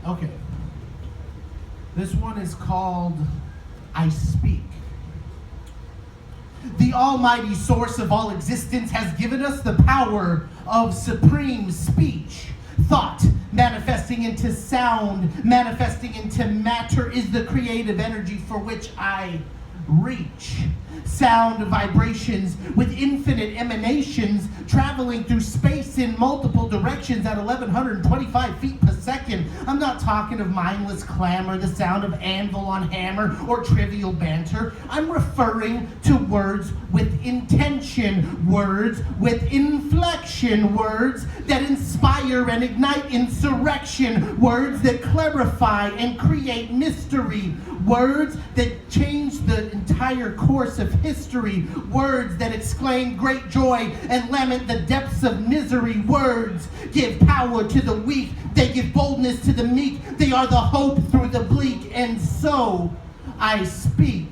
Okay. This one is called I Speak. The almighty source of all existence has given us the power of supreme speech. Thought, manifesting into sound, manifesting into matter, is the creative energy for which I reach. Sound vibrations with infinite emanations traveling through space in multiple directions at 1125 feet per second. I'm not talking of mindless clamor, the sound of anvil on hammer, or trivial banter. I'm referring to words with intention, words with inflection, words that inspire and ignite insurrection, words that clarify and create mystery, words that change the entire course of history, words that exclaim great joy and lament the depths of misery. Words give power to the weak, they give boldness to the meek, they are the hope through the bleak. And so I speak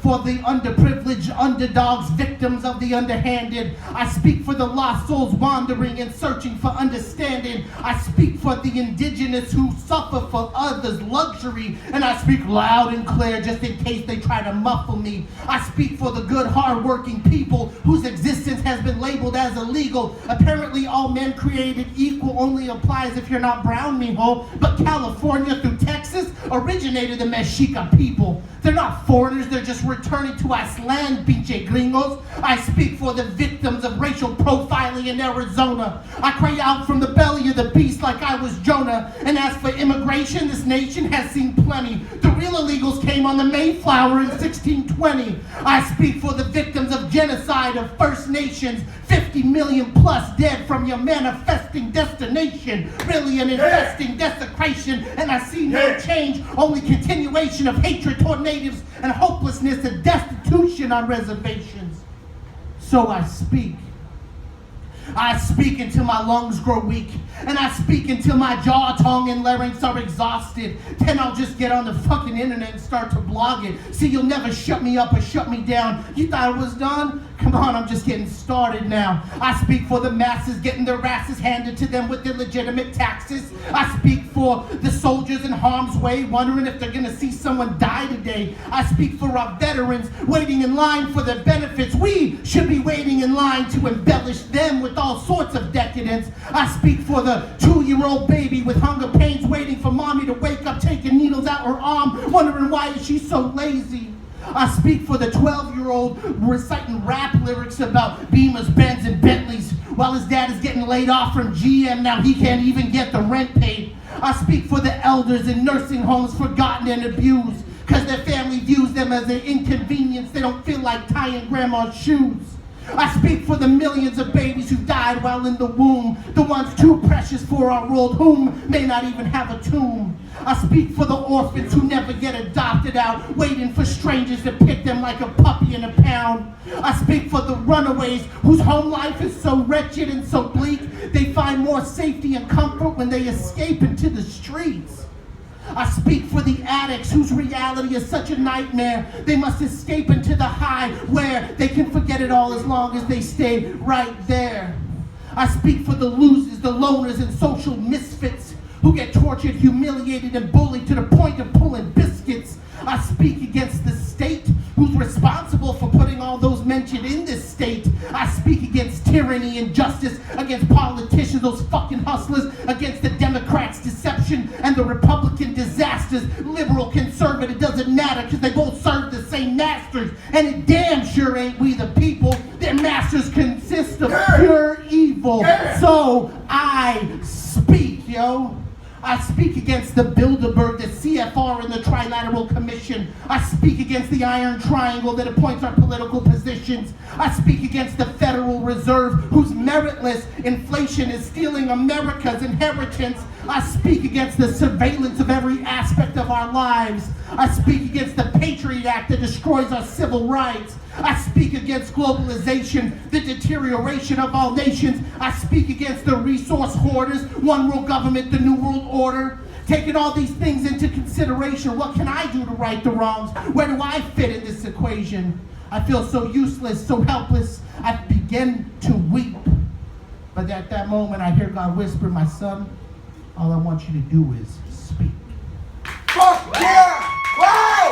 for the underprivileged, underdogs, victims of the underhanded. I speak for the lost souls wandering and searching for understanding. I speak for the indigenous who suffer for others' luxury. And I speak loud and clear just in case they try to muffle me. I speak for the good, hard-working people whose existence has been labeled as illegal. Apparently all men created equal only applies if you're not brown, mijo. But California through Texas originated the Mexica people. They're not foreigners, they're just returning to our land, pinche gringos. I speak for the victims of racial profiling in Arizona. I cry out from the belly of the beast like I was Jonah. And as for immigration, this nation has seen plenty. The real illegals came on the Mayflower in 1620. I speak for the victims of genocide of First Nations. 50 million plus dead from your manifesting destination. Really an infesting desecration. And I see no change, only continuation of hatred toward natives and hopelessness and destitution on reservations. So I speak. I speak until my lungs grow weak, and I speak until my jaw, tongue, and larynx are exhausted. Then I'll just get on the fucking internet and start to blog it. See, you'll never shut me up or shut me down. You thought it was done? Come on, I'm just getting started now. I speak for the masses getting their asses handed to them with illegitimate taxes. I speak for the soldiers in harm's way, wondering if they're gonna see someone die today. I speak for our veterans waiting in line for their benefits. We should be waiting in line to embellish them with all sorts of decadence. I speak for the 2-year-old baby with hunger pains waiting for mommy to wake up, taking needles out her arm, wondering why is she so lazy. I speak for the 12-year-old reciting rap lyrics about Beamers, Benz, and Bentleys while his dad is getting laid off from GM. Now he can't even get the rent paid. I speak for the elders in nursing homes forgotten and abused because their family views them as an inconvenience. They don't feel like tying grandma's shoes. I speak for the millions of babies who died while in the womb, the ones too precious for our world, whom may not even have a tomb. I speak for the orphans who never get adopted out, waiting for strangers to pick them like a puppy in a pound. I speak for the runaways whose home life is so wretched and so bleak, they find more safety and comfort when they escape into the streets. I speak for the addicts whose reality is such a nightmare, they must escape into the high where they can forget it all as long as they stay right there. I speak for the losers, the loners, and social misfits who get tortured, humiliated, and bullied to the point of pulling biscuits. I speak against the state who's responsible for putting all those mentioned in this state. I speak against tyranny, injustice, against politicians, those fucking hustlers, against the Democrats' deception and the Republican disasters. Liberal, conservative, doesn't matter because they both serve the same masters. And it damn sure ain't we the people. Their masters consist of pure evil. So I speak, yo. I speak against the Bilderberg, the CFR, and the Trilateral Commission. I speak against the Iron Triangle that appoints our political positions. I speak against the Federal Reserve, whose meritless inflation is stealing America's inheritance. I speak against the surveillance of every aspect of our lives. I speak against the Patriot Act that destroys our civil rights. I speak against globalization, the deterioration of all nations. I speak against the resource hoarders, one world government, the new world order. Taking all these things into consideration, what can I do to right the wrongs? Where do I fit in this equation? I feel so useless, so helpless, I begin to weep. But at that moment, I hear God whisper, my son, All I want you to do is speak.